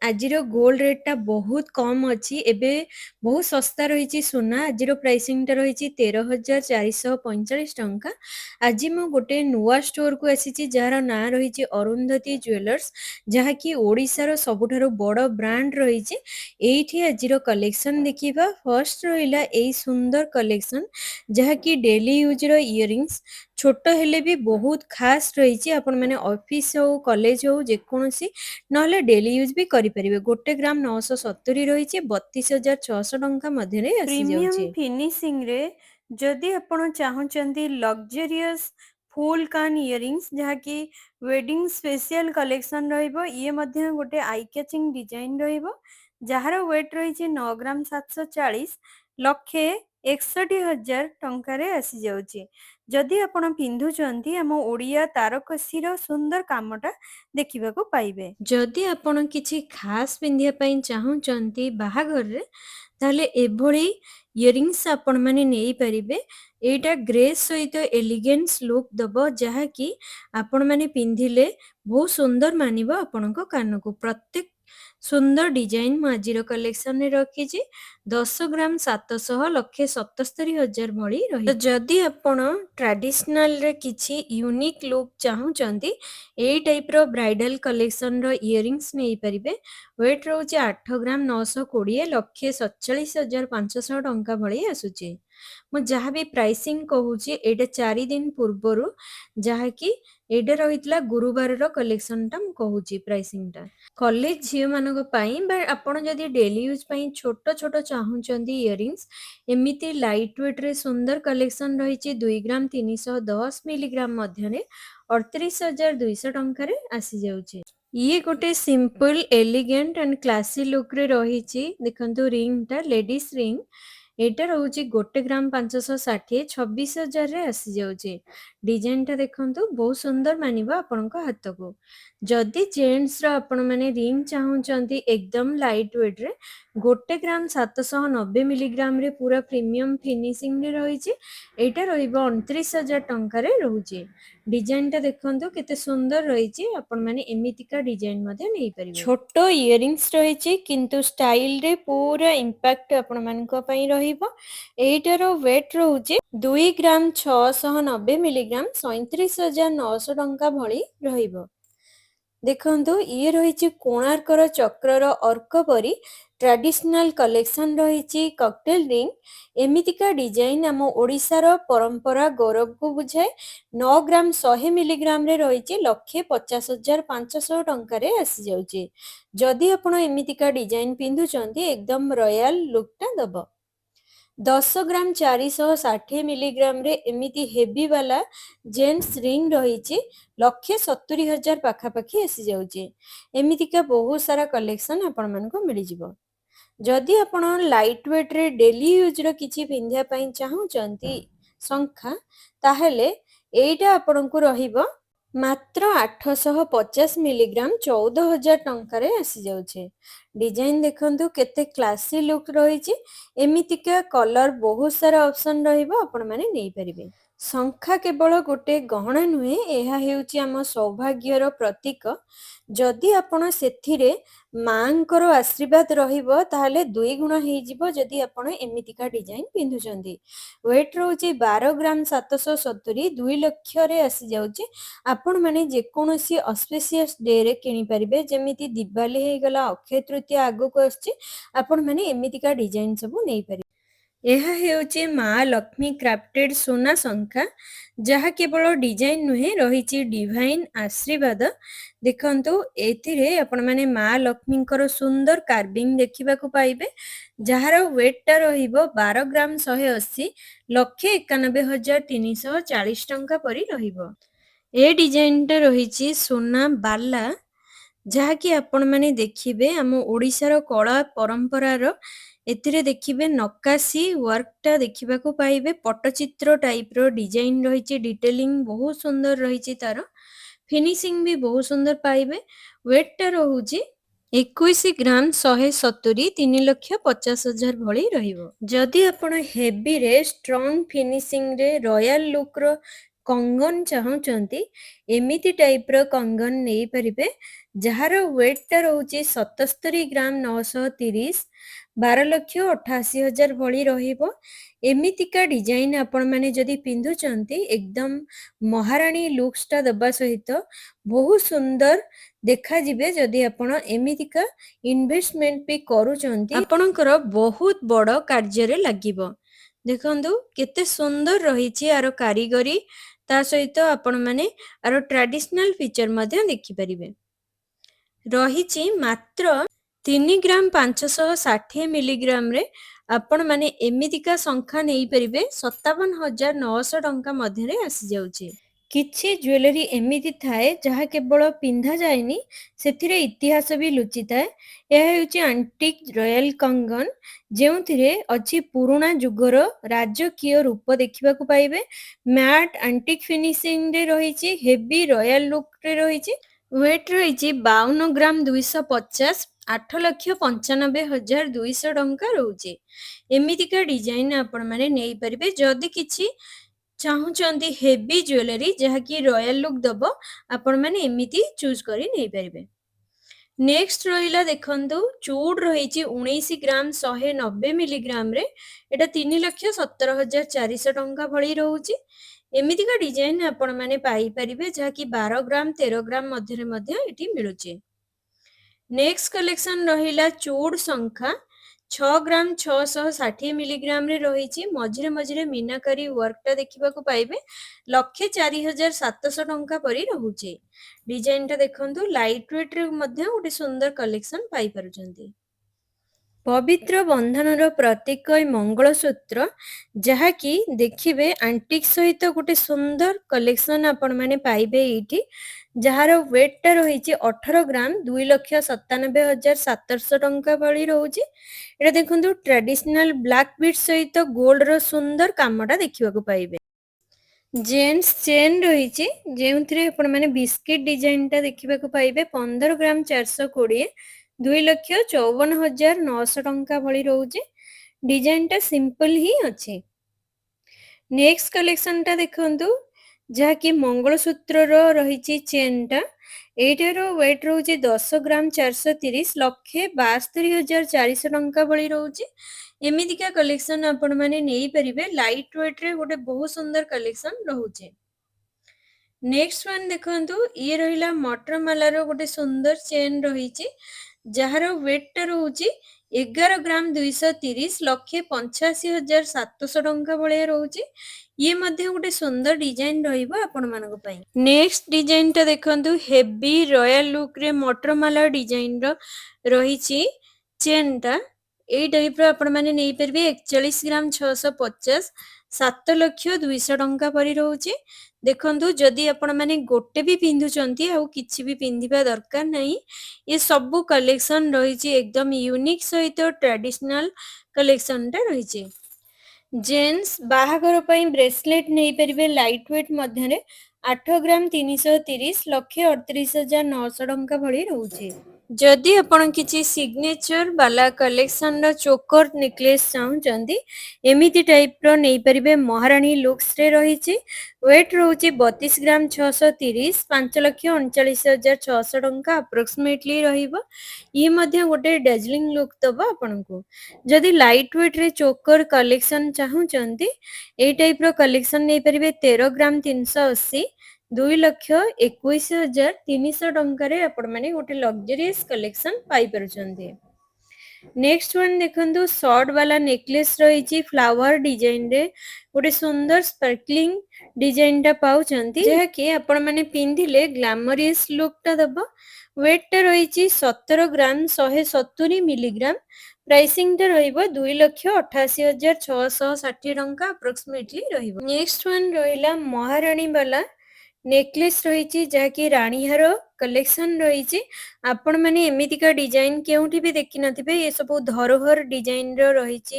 ଆଜିର ଗୋଲ୍ଡ ରେଟ୍‌ଟା ବହୁତ କମ୍ ଅଛି। ଏବେ ବହୁତ ଶସ୍ତା ରହିଛି ସୁନା। ଆଜିର ପ୍ରାଇସିଂଟା ରହିଛି ৳13,445। ଆଜି ମୁଁ ଗୋଟେ ନୂଆ ଷ୍ଟୋରକୁ ଆସିଛି ଯାହାର ନାଁ ରହିଛି ଅରୁନ୍ଧତୀ ଜୁଏଲର୍ସ, ଯାହାକି ଓଡ଼ିଶାର ସବୁଠାରୁ ବଡ଼ ବ୍ରାଣ୍ଡ ରହିଛି। ଏଇଠି ଆଜିର କଲେକ୍ସନ ଦେଖିବା। ଫର୍ଷ୍ଟ ରହିଲା ଏଇ ସୁନ୍ଦର କଲେକ୍ସନ, ଯାହାକି ଡେଲି ୟୁଜ୍‌ର ଇୟରିଂସ୍। ଛୋଟ ହେଲେ ବି ବହୁତ ଖାସ୍ ରହିଛି। ଆପଣମାନେ ଅଫିସ୍ ହଉ, କଲେଜ ହଉ, ଯେକୌଣସି ନହେଲେ ଡେଲି ୟୁଜ୍ ବି କରିପାରିବେ। 1 ଗ୍ରାମ 970 ରହିଛି, 32,600 ମଧ୍ୟରେ ପ୍ରିମିୟମ୍ ଆସିଯାଉଛି। ଫିନିସିଂରେ ଯଦି ଆପଣ ଚାହୁଁଛନ୍ତି ଲକ୍ଜରିୟସ୍ ଫୁଲ୍ କାନ୍ ଇୟରିଂସ୍, ଯାହାକି ୱେଡିଂ ସ୍ପେଶିଆଲ କଲେକ୍ସନ ରହିବ। ଇଏ ମଧ୍ୟ ଗୋଟେ ଆଇ କ୍ୟାଚିଂ ଡିଜାଇନ ରହିବ, ଯାହାର ୱେଟ୍ ରହିଛି 9 ଗ୍ରାମ 740, 1,61,000 ଟଙ୍କାରେ ଆସିଯାଉଛି। ଯଦି ଆପଣ ପିନ୍ଧୁଛନ୍ତି, ଆମ ଓଡ଼ିଆ ତାରକସୀର ସୁନ୍ଦର କାମଟା ଦେଖିବାକୁ ପାଇବେ। ଯଦି ଆପଣ କିଛି ଖାସ୍ ପିନ୍ଧିବା ପାଇଁ ଚାହୁଁଛନ୍ତି ବାହାଘରରେ, ତାହେଲେ ଏଭଳି ଇୟରିଂସ୍ ଆପଣମାନେ ନେଇପାରିବେ। ଏଇଟା ଗ୍ରେସ୍ ସହିତ ଏଲିଗେନ୍ସ ଲୁକ୍ ଦବ, ଯାହାକି ଆପଣମାନେ ପିନ୍ଧିଲେ ବହୁତ ସୁନ୍ଦର ମାନିବ ଆପଣଙ୍କ କାନକୁ। ପ୍ରତ୍ୟେକ ସୁନ୍ଦର ଡିଜାଇନ ମୁଁ ଆଜିର କଲେକ୍ସନରେ ରଖିଛି। 10 ଗ୍ରାମ 700, 1,77,000 ଭଳି ରହିଛି। ତ ଯଦି ଆପଣ ଟ୍ରାଡିସନାଲରେ କିଛି ୟୁନିକ୍ ଲୁକ୍ ଚାହୁଁଛନ୍ତି, ଏଇ ଟାଇପ୍‌ର ବ୍ରାଇଡାଲ କଲେକ୍ସନର ଇୟରିଂସ୍ ନେଇପାରିବେ। ୱେଟ୍ ରହୁଛି 8 ଗ୍ରାମ 920, 1,47,500 ଟଙ୍କା ଭଳି ଆସୁଛି। ମୁଁ ଯାହା ବି ପ୍ରାଇସିଂ କହୁଛି ଏଇଟା 4 ଦିନ ପୂର୍ବରୁ, ଯାହାକି ଏଇଟା ରହିଥିଲା ଗୁରୁବାରର କଲେକ୍ସନଟା ମୁଁ କହୁଛି ପ୍ରାଇସିଂଟା। କଲେଜ ଝିଅମାନଙ୍କ ପାଇଁ ବା ଆପଣ ଯଦି ଡେଲି ୟୁଜ୍ ପାଇଁ ଛୋଟ ଛୋଟ ଚାହୁଁଛନ୍ତି ଇୟରିଂସ୍, ଏମିତି ଲାଇଟ୍ ୱେଟ୍‌ରେ ସୁନ୍ଦର କଲେକ୍ସନ ରହିଛି। 2 ଗ୍ରାମ 310 ମିଲିଗ୍ରାମ ମଧ୍ୟରେ 38,200 ଟଙ୍କାରେ ଆସିଯାଉଛି। ଇଏ ଗୋଟେ ସିମ୍ପଲ, ଏଲିଗେଣ୍ଟ ଆଣ୍ଡ କ୍ଲାସି ଲୁକ୍‌ରେ ରହିଛି। ଦେଖନ୍ତୁ ରିଙ୍ଗଟା ଲେଡିସ୍ ରିଙ୍ଗ। ଏଇଟା ରହୁଛି 1 ଗ୍ରାମ 560, 26,000ରେ ଆସିଯାଉଛି। ଡିଜାଇନଟା ଦେଖନ୍ତୁ, ବହୁତ ସୁନ୍ଦର ମାନିବ ଆପଣଙ୍କ ହାତକୁ। ଯଦି ଜେଣ୍ଟସର ଆପଣମାନେ ରିଙ୍ଗ ଚାହୁଁଛନ୍ତି ଏକଦମ ଲାଇଟ୍ ୱେଟ୍‌ରେ, 1 ଗ୍ରାମ 790 ମିଲିଗ୍ରାମରେ ପୁରା ପ୍ରିମିୟମ ଫିନିସିଂରେ ରହିଛି। ଏଇଟା ରହିବ 29,000 ଟଙ୍କାରେ ରହୁଛି। ଡିଜାଇନଟା ଦେଖନ୍ତୁ କେତେ ସୁନ୍ଦର ରହିଛି। ଆପଣମାନେ ଏମିତିକା ଡିଜାଇନ ମଧ୍ୟ ନେଇପାରିବେ। ଛୋଟ ଇୟରିଂସ୍ ରହିଛି, କିନ୍ତୁ ଷ୍ଟାଇଲରେ ପୁରା ଇମ୍ପାକ୍ଟ ଆପଣମାନଙ୍କ ପାଇଁ ରହିବ। ଏଇଟାର ୱେଟ୍ ରହୁଛି 2 ଗ୍ରାମ 690 ମିଲିଗ୍ରାମ, 37,900 ଟଙ୍କା ଭଳି ରହିବ। ଦେଖନ୍ତୁ ଇଏ ରହିଛି କୋଣାର୍କର ଚକ୍ରର ଅର୍କ ପରି ଟ୍ରାଡିସନାଲ କଲେକ୍ସନ ରହିଛି। କକଟେଲ ରିଙ୍ଗ ଏମିତିକା ଡିଜାଇନ ଆମ ଓଡ଼ିଶାର ପରମ୍ପରା ଗୌରବକୁ ବୁଝାଏ। 9 ଗ୍ରାମ 100 ମିଲିଗ୍ରାମରେ ରହିଛି, 1,50,500 ଟଙ୍କାରେ ଆସିଯାଉଛି। ଯଦି ଆପଣ ଏମିତିକା ଡିଜାଇନ ପିନ୍ଧୁଛନ୍ତି, ଏକଦମ ରୟାଲ ଲୁକ୍‌ଟା ଦବ। 10 ଗ୍ରାମ 460 ମିଲିଗ୍ରାମରେ ଏମିତି ହେଭି ବାଲା ଜେଣ୍ଟସ୍ ରିଙ୍ଗ ରହିଛି, 1,70,000 ପାଖାପାଖି ଆସିଯାଉଛି। ଏମିତିକା ବହୁତ ସାରା କଲେକ୍ସନ ଆପଣମାନଙ୍କୁ ମିଳିଯିବ। ଯଦି ଆପଣ ଲାଇଟ୍ ୱେଟ୍‌ରେ ଡେଲି ୟୁଜ୍‌ର କିଛି ପିନ୍ଧିବା ପାଇଁ ଚାହୁଁଛନ୍ତି ଶଙ୍ଖା, ତାହେଲେ ଏଇଟା ଆପଣଙ୍କୁ ରହିବ ମାତ୍ର 850 ମିଲିଗ୍ରାମ, 14,000 ଟଙ୍କାରେ ଆସିଯାଉଛି। ଡିଜାଇନ ଦେଖନ୍ତୁ କେତେ କ୍ଲାସି ଲୁକ୍ ରହିଛି। ଏମିତିକା କଲର ବହୁତ ସାରା ଅପସନ ରହିବ, ଆପଣମାନେ ନେଇପାରିବେ। ଶଙ୍ଖା କେବଳ ଗୋଟେ ଗହଣା ନୁହେଁ, ଏହା ହେଉଛି ଆମ ସୌଭାଗ୍ୟର ପ୍ରତୀକ। ଯଦି ଆପଣ ସେଥିରେ ମାଙ୍କର ଆଶୀର୍ବାଦ ରହିବ, ତାହେଲେ 2 ଗୁଣ ହେଇଯିବ ଯଦି ଆପଣ ଏମିତିକା ଡିଜାଇନ ପିନ୍ଧୁଛନ୍ତି। ୱେଟ୍ ରହୁଛି 12 ଗ୍ରାମ 770, 2 ଲକ୍ଷରେ ଆସିଯାଉଛି। ଆପଣମାନେ ଯେକୌଣସି ଅସ୍ପେସିୟସ୍ ଡେରେ କିଣିପାରିବେ। ଯେମିତି ଦିୱାଲି ହେଇଗଲା, ଅକ୍ଷୟ ତୃତୀୟା ଆଗକୁ ଆସୁଛି, ଆପଣମାନେ ଏମିତିକା ଡିଜାଇନ ସବୁ ନେଇପାରିବେ। ଏହା ହେଉଛି ମା ଲକ୍ଷ୍ମୀ କ୍ରାଫ୍ଟେଡ୍ ସୁନା ଶଙ୍ଖା, ଯାହା କେବଳ ଡିଜାଇନ ନୁହେଁ, ରହିଛି ଡିଭାଇନ ଆଶୀର୍ବାଦ। ଦେଖନ୍ତୁ ଏଥିରେ ଆପଣମାନେ ମା ଲକ୍ଷ୍ମୀଙ୍କର ସୁନ୍ଦର କାର୍ଭିଂ ଦେଖିବାକୁ ପାଇବେ, ଯାହାର ୱେଟ୍‌ଟା ରହିବ 12 ଗ୍ରାମ 180, 1,91,340 ଟଙ୍କା ପରି ରହିବ। ଏ ଡିଜାଇନଟା ରହିଛି ସୁନା ବାଲା, ଯାହାକି ଆପଣମାନେ ଦେଖିବେ ଆମ ଓଡ଼ିଶାର କଳା ପରମ୍ପରାର। ଏଥିରେ ଦେଖିବେ ନକାଶୀ ୱାର୍କଟା ଦେଖିବାକୁ ପାଇବେ। ପଟ୍ଟଚିତ୍ର ଟାଇପ୍‌ର ଡିଜାଇନ ରହିଛି, ଡିଟେଲିଂ ବହୁତ ସୁନ୍ଦର ରହିଛି। ତାର ଫିନିସିଂ ବି ବହୁତ ସୁନ୍ଦର ପାଇବେ। ୱେଟ୍‌ଟା ରହୁଛି 21 ଗ୍ରାମ 170, 3,50,000 ଭଳି ରହିବ। ଯଦି ଆପଣ ହେଭିରେ ଷ୍ଟ୍ରଙ୍ଗ ଫିନିସିଂରେ ରୟାଲ ଲୁକ୍‌ର କଙ୍ଗନ ଚାହୁଁଛନ୍ତି ଏମିତି ଟାଇପ୍ର କଙ୍ଗନ ନେଇପାରିବେ ଯାହାର ୱେଟ୍‌ଟା ରହୁଛି 77 ଗ୍ରାମ 930, 12,88,000 ଭଳି ରହିବ। ଏମିତିକା ଡିଜାଇନ୍ ଆପଣମାନେ ଯଦି ପିନ୍ଧୁଛନ୍ତି ଏକଦମ ମହାରାଣୀ ଲୁକ୍ସଟା ଦେବା ସହିତ ବହୁତ ସୁନ୍ଦର ଦେଖାଯିବେ। ଯଦି ଆପଣ ଏମିତିକା ଇନଭେଷ୍ଟମେଣ୍ଟ ବି କରୁଛନ୍ତି ଆପଣଙ୍କର ବହୁତ ବଡ଼ କାର୍ଯ୍ୟରେ ଲାଗିବ। ଦେଖନ୍ତୁ କେତେ ସୁନ୍ଦର ରହିଛି ଆର କାରିଗରୀ, ତା ସହିତ ଆପଣମାନେ ଆର ଟ୍ରାଡିସନାଲ ଫିଚର ମଧ୍ୟ ଦେଖିପାରିବେ। ରହିଛି ମାତ୍ର 3 ଗ୍ରାମ 560 ମିଲିଗ୍ରାମରେ ଆପଣମାନେ ଏମିତିକା ଶଙ୍ଖା ନେଇପାରିବେ 57,900 ଟଙ୍କା ମଧ୍ୟରେ ଆସିଯାଉଛି। କିଛି ଜୁଏଲାରୀ ଏମିତି ଥାଏ ଯାହା କେବଳ ପିନ୍ଧା ଯାଏନି, ସେଥିରେ ଇତିହାସ ବି ଲୁଚିଥାଏ। ଏହା ହେଉଛି ଆଣ୍ଟିକ୍ ରୟାଲ କଙ୍ଗନ, ଯେଉଁଥିରେ ଅଛି ପୁରୁଣା ଯୁଗର ରାଜକୀୟ ରୂପ ଦେଖିବାକୁ ପାଇବେ। ମ୍ୟାଟ୍ ଆଣ୍ଟିକ୍ ଫିନିସିଂରେ ରହିଛି, ହେଭି ରୟାଲ ଲୁକ୍ରେ ରହିଛି। ୱେଟ୍ ରହିଛି 52 ଗ୍ରାମ 250, 8,95,200 ଟଙ୍କା ରହୁଛି। ଏମିତିକା ଡିଜାଇନ୍ ଆପଣମାନେ ନେଇପାରିବେ। ଯଦି କିଛି ଚାହୁଁଛନ୍ତି ହେଭି ଜୁଏଲାରୀ ଯାହାକି ରୟାଲ ଲୁକ୍ ଦବ, ଆପଣମାନେ ଏମିତି ଚୁଜ୍ କରି ନେଇପାରିବେ। ନେକ୍ସଟ ରହିଲା ଦେଖନ୍ତୁ ଚୁଡ୍ ରହିଛି 19 ଗ୍ରାମ 190 ମିଲିଗ୍ରାମରେ, ଏଟା 3,17,400 ଟଙ୍କା ଭଳି ରହୁଛି। ଏମିତିକା ଡିଜାଇନ୍ ଆପଣମାନେ ପାଇପାରିବେ ଯାହାକି 12 ଗ୍ରାମ 13 ଗ୍ରାମ ମଧ୍ୟରେ ମଧ୍ୟ ଏଠି ମିଳୁଛି। ନେକ୍ସଟ କଲେକ୍ସନ ରହିଲା ଚୁଡ୍ ଶଙ୍ଖା 6 ଗ୍ରାମ 660 ମିଲିଗ୍ରାମରେ ରହିଛି। ମଝିରେ ମଝିରେ ମିନାକାରୀ ୱାର୍କଟା ଦେଖିବାକୁ ପାଇବେ। 1,04,700 ଟଙ୍କା ପରି ରହୁଛି। ଡିଜାଇନଟା ଦେଖନ୍ତୁ ଲାଇଟ୍ ୱେଟ୍‌ରେ ମଧ୍ୟ ଗୋଟେ ସୁନ୍ଦର କଲେକ୍ସନ ପାଇପାରୁଛନ୍ତି। ପବିତ୍ର ବନ୍ଧନର ପ୍ରତୀକ ଏ ମଙ୍ଗଳସୂତ୍ର, ଯାହାକି ଦେଖିବେ ଆଣ୍ଟିକ୍ ସହିତ ଗୋଟେ ସୁନ୍ଦର କଲେକ୍ସନ ଆପଣମାନେ ପାଇବେ ଏଇଠି, ଯାହାର ୱେଟ୍‌ଟା ରହିଛି 18 ଗ୍ରାମ 2,97,700 ଟଙ୍କା ଭଳି ରହୁଛି। ଏଇଟା ଦେଖନ୍ତୁ ଟ୍ରାଡିସନାଲ ବ୍ଲାକ୍ ବିଟ୍ ସହିତ ଗୋଲ୍ଡର ସୁନ୍ଦର କାମଟା ଦେଖିବାକୁ ପାଇବେ। ଜେଣ୍ଟସ୍ ଚେନ୍ ରହିଛି, ଯେଉଁଥିରେ ଆପଣମାନେ ବିସ୍କିଟ୍ ଡିଜାଇନଟା ଦେଖିବାକୁ ପାଇବେ। 15 ଗ୍ରାମ 420, 2,54,900 ଟଙ୍କା ଭଳି ରହୁଛି। ଡିଜାଇନଟା ସିମ୍ପଲ ହିଁ ଅଛି। ନେକ୍ସଟ କଲେକ୍ସନଟା ଦେଖନ୍ତୁ, ଯାହାକି ମଙ୍ଗଳସୂତ୍ରର ରହିଛି ଚେନ୍‌ଟା। ଏଇଟାର ୱେଟ୍ ରହୁଛି 10 ଗ୍ରାମ 430, 1,72,400 ଟଙ୍କା ଭଳି ରହୁଛି। ଏମିତିକା କଲେକ୍ସନ ଆପଣମାନେ ନେଇପାରିବେ। ଲାଇଟ୍ ୱେଟ୍‌ରେ ଗୋଟେ ବହୁତ ସୁନ୍ଦର କଲେକ୍ସନ ରହୁଛି। ନେକ୍ସଟ ୱାନ୍ ଦେଖନ୍ତୁ, ଇଏ ରହିଲା ମଟରମାଲାର ଗୋଟେ ସୁନ୍ଦର ଚେନ୍ ରହିଛି, ଯାହାର ୱେଟ୍‌ଟା ରହୁଛି 11 ଗ୍ରାମ 230, 1,85,700 ଟଙ୍କା ଭଳିଆ ରହୁଛି। ଇଏ ମଧ୍ୟ ଗୋଟେ ସୁନ୍ଦର ଡିଜାଇନ ରହିବ ଆପଣମାନଙ୍କ ପାଇଁ। ନେକ୍ସଟ ଡିଜାଇନଟା ଦେଖନ୍ତୁ, ହେଭି ରୟାଲ ଲୁକ୍‌ରେ ମଟରମାଲା ଡିଜାଇନର ରହିଛି ଚେନ୍‌ଟା। ଏଇ ଟାଇପ୍‌ର ଆପଣମାନେ ନେଇପାରିବେ। 41 ଗ୍ରାମ 650, 7,02,000 ଟଙ୍କା ପରି ରହୁଛି। ଦେଖନ୍ତୁ ଯଦି ଆପଣମାନେ ଗୋଟେ ବି ପିନ୍ଧୁଛନ୍ତି ଆଉ କିଛି ବି ପିନ୍ଧିବା ଦରକାର ନାହିଁ, ଏ ସବୁ କଲେକ୍ସନ ରହିଛି ଏକଦମ ୟୁନିକ୍ ସହିତ ଟ୍ରାଡିସନାଲ କଲେକ୍ସନଟା ରହିଛି। ଜେଣ୍ଟସ୍ ବାହାଘର ପାଇଁ ବ୍ରେସଲେଟ୍ ନେଇପାରିବେ ଲାଇଟ୍ ୱେଟ୍ ମଧ୍ୟରେ। 8 ଗ୍ରାମ 330, 1,38,900 ଟଙ୍କା ଭଳି ରହୁଛି। ଯଦି ଆପଣ କିଛି ସିଗ୍ନେଚର ବାଲା କଲେକ୍ସନର ଚୋକର ନେକଲେସ୍ ଚାହୁଁଛନ୍ତି, ଏମିତି ଟାଇପ୍‌ର ନେଇପାରିବେ। ମହାରାଣୀ ଲୁକ୍ସରେ ରହିଛି। ୱେଟ୍ ରହୁଛି 32 ଗ୍ରାମ 630, 5,39,600 ଟଙ୍କା ଆପ୍ରୋକ୍ସିମେଟଲି ରହିବ। ଇଏ ମଧ୍ୟ ଗୋଟେ ଡାଜଲିଂ ଲୁକ୍ ଦବ ଆପଣଙ୍କୁ। ଯଦି ଲାଇଟ୍ ୱେଟ୍‌ରେ ଚୋକର କଲେକ୍ସନ ଚାହୁଁଛନ୍ତି, ଏଇ ଟାଇପ୍‌ର କଲେକ୍ସନ ନେଇପାରିବେ। 13 ଗ୍ରାମ 380, 2,21,300 ଟଙ୍କାରେ ଆପଣମାନେ ଗୋଟେ ଲକ୍ଜରିୟସ୍ କଲେକ୍ସନ ପାଇପାରୁଛନ୍ତି। ନେକ୍ସଟ ୱାନ୍ ଦେଖନ୍ତୁ, ସର୍ଟ ବାଲା ନେକଲେସ୍ ରହିଛି ଫ୍ଲାୱାର ଡିଜାଇନରେ। ଗୋଟେ ସୁନ୍ଦର ସ୍ପାର୍କଲିଂ ଡିଜାଇନଟା ପାଉଛନ୍ତି, ଯାହାକି ଆପଣମାନେ ପିନ୍ଧିଲେ ଗ୍ଲାମରିୟସ୍ ଲୁକ୍‌ଟା ଦବ। ୱେଟ୍‌ଟା ରହିଛି 17 ଗ୍ରାମ 170 ମିଲିଗ୍ରାମ। ପ୍ରାଇସିଂଟା ରହିବ 2,88,660 ଟଙ୍କା ଆପ୍ରୋକ୍ସିମେଟଲି ରହିବ। ନେକ୍ସଟ ୱାନ୍ ରହିଲା ମହାରାଣୀ ବାଲା ନେକଲେସ୍ ରହିଛି, ଯାହାକି ରାଣୀହାର କଲେକ୍ସନ ରହିଛି। ଆପଣମାନେ ଏମିତିକା ଡିଜାଇନ କେଉଁଠି ବି ଦେଖିନଥିବେ। ଏସବୁ ଧରୋହର ଡିଜାଇନର ରହିଛି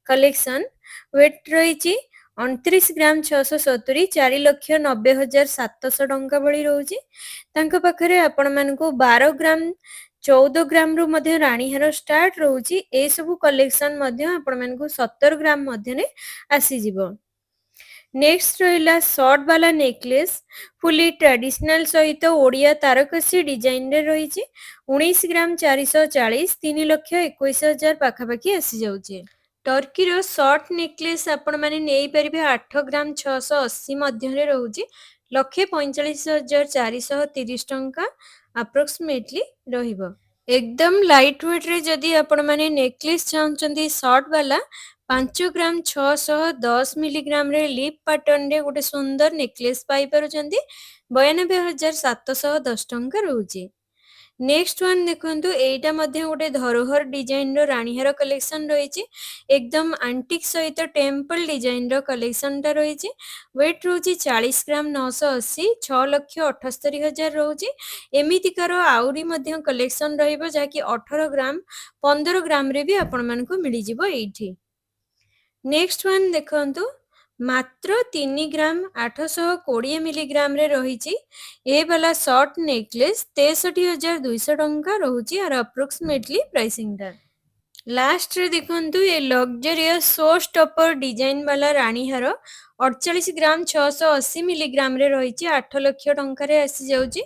କଲେକ୍ସନ। ୱେଟ୍ ରହିଛି 29 ଗ୍ରାମ 670, 4,90,700 ଟଙ୍କା ଭଳି ରହୁଛି। ତାଙ୍କ ପାଖରେ ଆପଣମାନଙ୍କୁ 12 ଗ୍ରାମ 14 ଗ୍ରାମରୁ ମଧ୍ୟ ରାଣୀହାର ଷ୍ଟାର୍ଟ ରହୁଛି। ଏସବୁ କଲେକ୍ସନ ମଧ୍ୟ ଆପଣମାନଙ୍କୁ 17 ଗ୍ରାମ ମଧ୍ୟରେ ଆସିଯିବ। ନେକ୍ସଟ ରହିଲା ସର୍ଟ ବାଲା ନେକଲେସ୍ ଫୁଲି ଟ୍ରାଡିସନାଲ ସହିତ ଓଡ଼ିଆ ତାରକସି ଡିଜାଇନରେ ରହିଛି। 19 ଗ୍ରାମ 440, 3,21,000 ପାଖାପାଖି ଆସିଯାଉଛି। ଟର୍କିର ସର୍ଟ ନେକଲେସ୍ ଆପଣମାନେ ନେଇପାରିବେ 8 ଗ୍ରାମ 680 ମଧ୍ୟରେ ରହୁଛି। 1,45,430 ଟଙ୍କା ଆପ୍ରୋକ୍ସିମେଟଲି ରହିବ। ଏକଦମ ଲାଇଟ୍ ୱେଟ୍ରେ ଯଦି ଆପଣମାନେ ନେକଲେସ୍ ଚାହୁଁଛନ୍ତି ସର୍ଟ ବାଲା 5 ଗ୍ରାମ 610 ମିଲିଗ୍ରାମରେ ଲିପ୍ ପାଟର୍ନରେ ଗୋଟେ ସୁନ୍ଦର ନେକଲେସ୍ ପାଇପାରୁଛନ୍ତି। 92,710 ଟଙ୍କା ରହୁଛି। ନେକ୍ସଟ ୱାନ୍ ଦେଖନ୍ତୁ, ଏଇଟା ମଧ୍ୟ ଗୋଟେ ଧରୋହର ଡିଜାଇନର ରାଣୀହାର କଲେକ୍ସନ ରହିଛି। ଏକଦମ ଆଣ୍ଟିକ୍ ସହିତ ଟେମ୍ପଲ ଡିଜାଇନର କଲେକ୍ସନଟା ରହିଛି। ୱେଟ୍ ରହୁଛି 40 ଗ୍ରାମ 980, 6,78,000 ରହୁଛି। ଏମିତିକାର ଆହୁରି ମଧ୍ୟ କଲେକ୍ସନ ରହିବ ଯାହାକି 18 ଗ୍ରାମ 15 ଗ୍ରାମରେ ବି ଆପଣମାନଙ୍କୁ ମିଳିଯିବ ଏଇଠି। ନେକ୍ସଟ ୱାନ୍ ଦେଖନ୍ତୁ, ମାତ୍ର 3 ଗ୍ରାମ 820 ମିଲିଗ୍ରାମରେ ରହିଛି ଏ ବାଲା ସର୍ଟ ନେକଲେସ୍। 63,200 ଟଙ୍କା ରହୁଛି ଆର ଆପ୍ରୋକ୍ସିମେଟଲି ପ୍ରାଇସିଂଟା। ଲାଷ୍ଟରେ ଦେଖନ୍ତୁ, ଏ ଲକ୍ଜରିୟସ୍ ଶୋ ଷ୍ଟପର ଡିଜାଇନ ବାଲା ରାଣୀହାର 48 ଗ୍ରାମ 680 ମିଲିଗ୍ରାମରେ ରହିଛି। 8 ଲକ୍ଷ ଟଙ୍କାରେ ଆସିଯାଉଛି।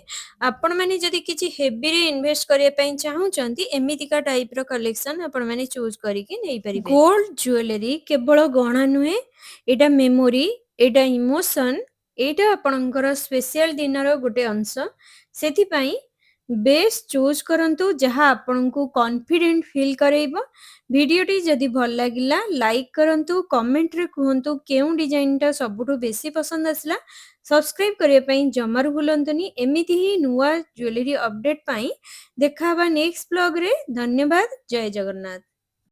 ଆପଣମାନେ ଯଦି କିଛି ହେଭିରେ ଇନଭେଷ୍ଟ କରିବା ପାଇଁ ଚାହୁଁଛନ୍ତି ଏମିତିକା ଟାଇପର କଲେକ୍ସନ ଆପଣମାନେ ଚୁଜ୍ କରିକି ନେଇପାରିବେ। ଗୋଲ୍ଡ ଜୁଏଲାରୀ କେବଳ ଗହଣା ନୁହେଁ, ଏଇଟା ମେମୋରି, ଏଇଟା ଇମୋସନ, ଏଇଟା ଆପଣଙ୍କର ସ୍ପେଶିଆଲ ଦିନର ଗୋଟେ ଅଂଶ। ସେଥିପାଇଁ ବେଷ୍ଟ ଚୁଜ୍ କରନ୍ତୁ ଯାହା ଆପଣଙ୍କୁ କନଫିଡେଣ୍ଟ ଫିଲ୍ କରେଇବ। ଭିଡ଼ିଓଟି ଯଦି ଭଲ ଲାଗିଲା ଲାଇକ୍ କରନ୍ତୁ, କମେଣ୍ଟରେ କୁହନ୍ତୁ କେଉଁ ଡିଜାଇନଟା ସବୁଠୁ ବେଶୀ ପସନ୍ଦ ଆସିଲା। ସବସ୍କ୍ରାଇବ କରିବା ପାଇଁ ଜମାରୁ ଭୁଲନ୍ତୁନି। ଏମିତି ହିଁ ନୂଆ ଜୁଏଲାରୀ ଅପଡେଟ୍ ପାଇଁ ଦେଖା ହେବା ନେକ୍ସଟ ବ୍ଲଗରେ। ଧନ୍ୟବାଦ। ଜୟ ଜଗନ୍ନାଥ।